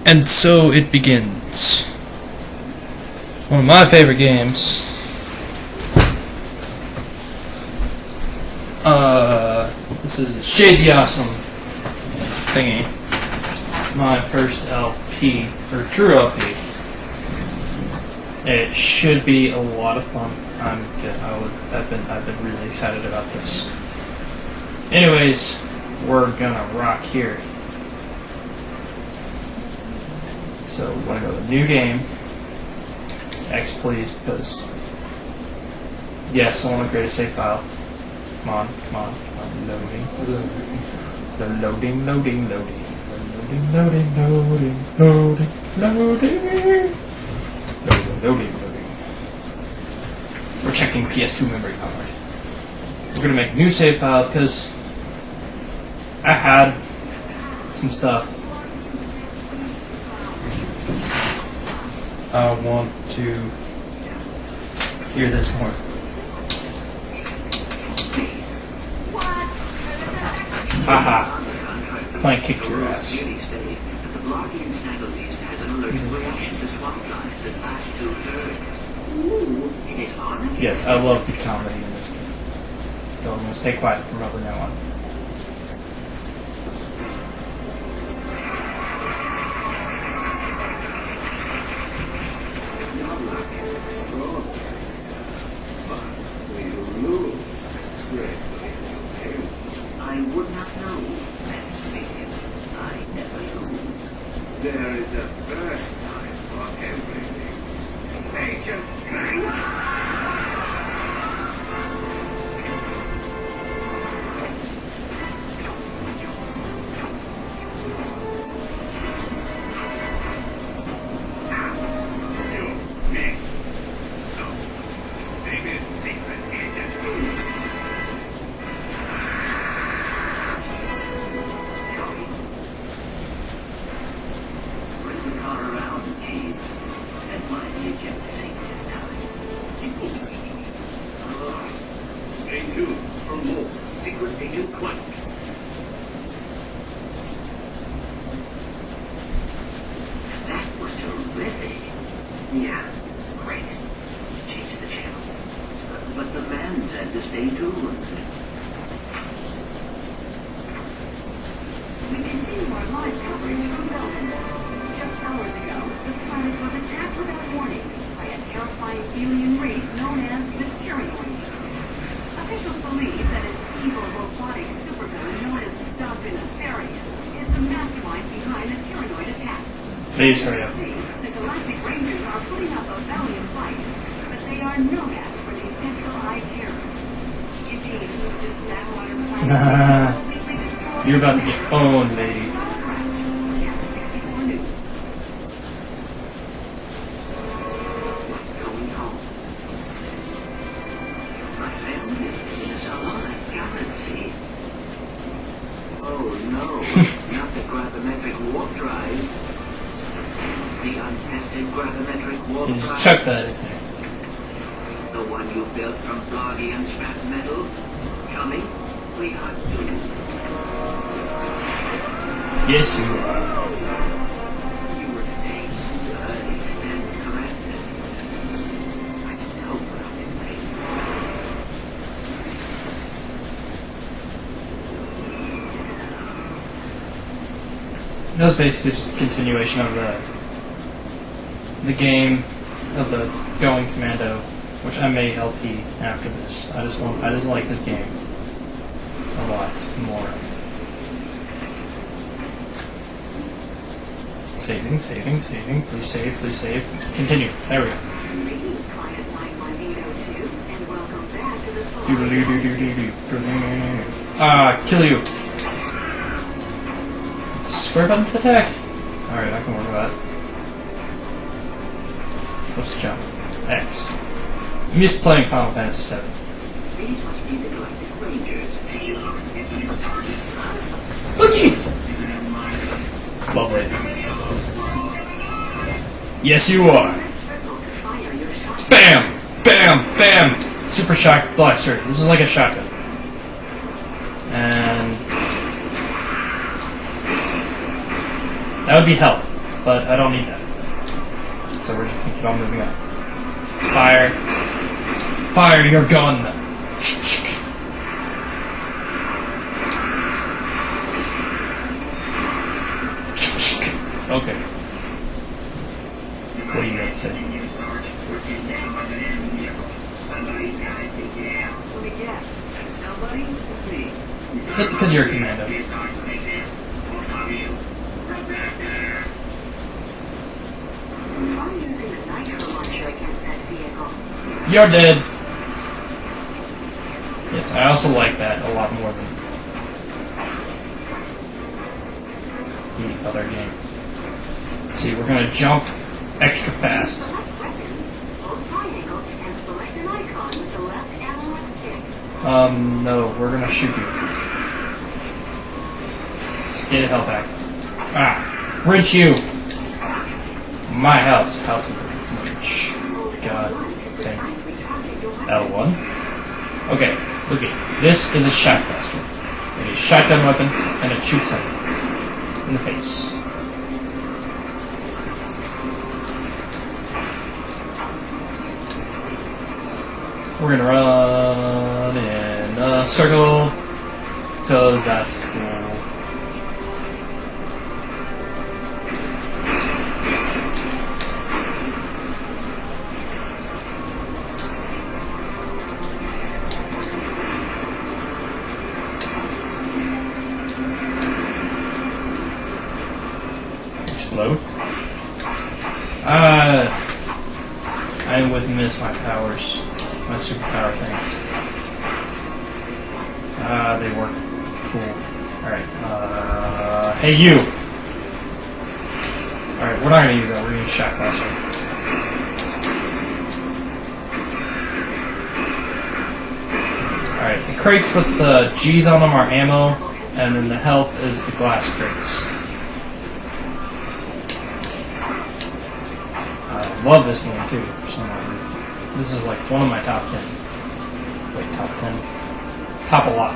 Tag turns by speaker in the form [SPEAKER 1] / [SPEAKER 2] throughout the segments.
[SPEAKER 1] And so it begins. One of my favorite games. This is a Shady Awesome thingy. My first LP, or true LP. It should be a lot of fun. I've been really excited about this. Anyways, we're gonna rock here. So we're gonna go to new game. X please, because yes, I want to create a save file. Come on, loading. We're checking PS2 memory card. We're gonna make a new save file because I had some stuff I want to hear this more. Haha. Clank kicked your ass. Yes, I love the comedy in this game. So I'm going to stay quiet from over now on.
[SPEAKER 2] I would not know, Maximilian. I never lose. There is a first time for everything. Agent Clank! You missed. So, name is Secret Agent. Stay tuned for more Secret Agent Clank. That was terrific. Yeah, great. Change the channel. But the man said to stay tuned.
[SPEAKER 3] We continue our live coverage from Belgium. Just hours ago, the planet was attacked without warning by a terrifying alien race known as the Tyrannoids. Officials believe that an evil robotic supervillain known as Dr. Nefarious is the mastermind behind the Tyrannoid attack.
[SPEAKER 1] Please hurry up.
[SPEAKER 3] The Galactic Rangers are putting up a valiant fight, but they are no match for these tentacle-eyed terrorists. Indeed, this backwater planet will completely destroy.
[SPEAKER 1] You're about to get owned, lady.
[SPEAKER 3] Channel 64 News.
[SPEAKER 2] Going home. My family is in a salon, guarantee. Oh no, not the gravimetric warp drive. The untested gravimetric warp
[SPEAKER 1] You just
[SPEAKER 2] drive.
[SPEAKER 1] chuck that in there.
[SPEAKER 2] The one you built from boggy and scrap metal. Coming, we are doomed.
[SPEAKER 1] Yes, you are.
[SPEAKER 2] You were saying bloody stand corrected. I just hope we're not too late.
[SPEAKER 1] That was basically just a continuation of the game of the Going Commando, which I may LP after this. I just like this game a lot more. Saving. Please save. Continue. There we go. Kill you. Square button to attack. Alright, I can work with that. Let's jump. X. I'm used to playing Final Fantasy VII.
[SPEAKER 2] These must be the Galactic Rangers. It's a new target.
[SPEAKER 1] Looky! Lovely. Yes, you are. Bam! Super shock blaster. This is like a shotgun. And that would be health. but I don't need that. So we're just gonna keep on moving on. Fire. Fire your gun! Okay. What do you got to say?
[SPEAKER 2] Let me guess. That somebody is me.
[SPEAKER 1] Is it because you're a commando?
[SPEAKER 3] I'm using the nitro launcher against that vehicle.
[SPEAKER 1] You're dead! Yes, I also like that a lot more than the other game. Let's see, we're gonna jump extra fast.
[SPEAKER 3] Select weapons, hold triangle, and select an icon with the left analog stick.
[SPEAKER 1] No, we're gonna shoot you. Just get the hell back. Ah! Wrench you! My house. House of the wrench. God dang. L1. Okay, look at this is a shotbuster. It is a shotgun weapon, and it shoots him in the face. We're gonna run in a circle, cause that's cool. Explode. I would miss my powers. My superpower things. They work. Cool. Alright, hey you! Alright, we're not gonna use that, we're gonna use Shockblaster. Alright, the crates with the G's on them are ammo, and then the health is the glass crates. I love this game too, for some odd reason. This is like one of my top 10. Wait, top 10? Top a lot.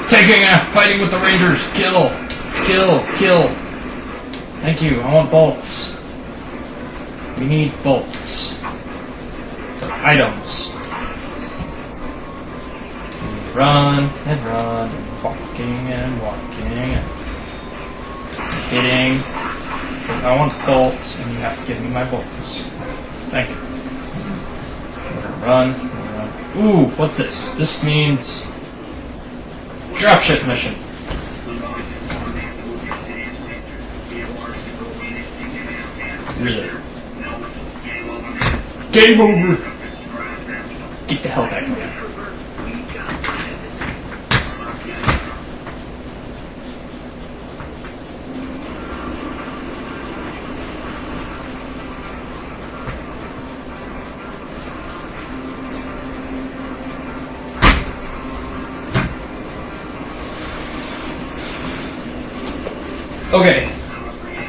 [SPEAKER 1] Taking a fighting with the Rangers! Kill! Kill! Kill! Thank you, I want bolts. We need bolts. For items. Run and run and walking and hitting. Because I want bolts and you have to give me my bolts. Thank you. We're gonna run. Ooh, what's this? This means dropship mission. Really? Game over! Get the hell back in there. Okay,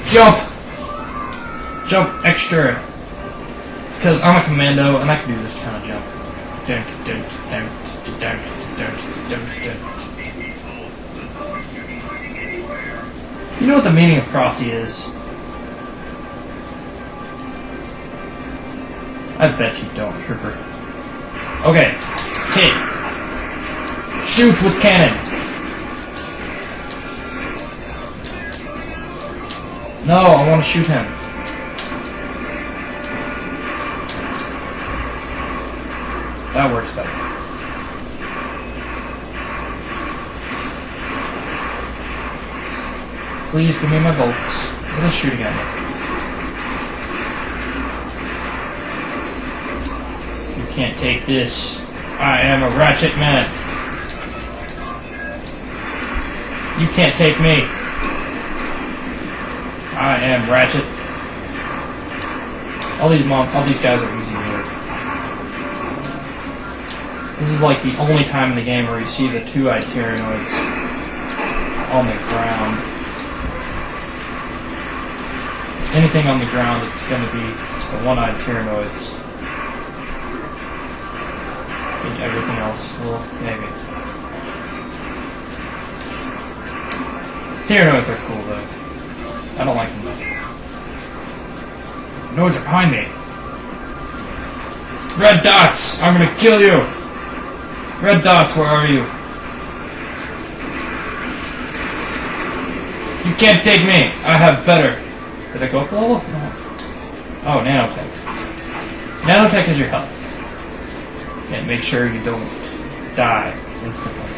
[SPEAKER 1] jump! Jump extra. Because I'm a commando and I can do this kind of jump. You know what the meaning of Frosty is? I bet you don't, Trooper. Okay, hit. Shoot with cannon. No, I want to shoot him. That works better. Please give me my bolts. Let us shoot again. You can't take this. I am a ratchet man. You can't take me. I am Ratchet. All these guys are easy here. This is like the only time in the game where you see the two-eyed Tyrannoids on the ground. If anything on the ground, it's going to be the one-eyed Tyrannoids. everything else will, maybe. Terranoids are cool, though. I don't like them, though. Nodes are behind me. Red dots! I'm gonna kill you! Red dots, where are you? You can't take me! I have better. Did I go up a level? No. Oh, nanotech. Nanotech is your health. And make sure you don't die instantly.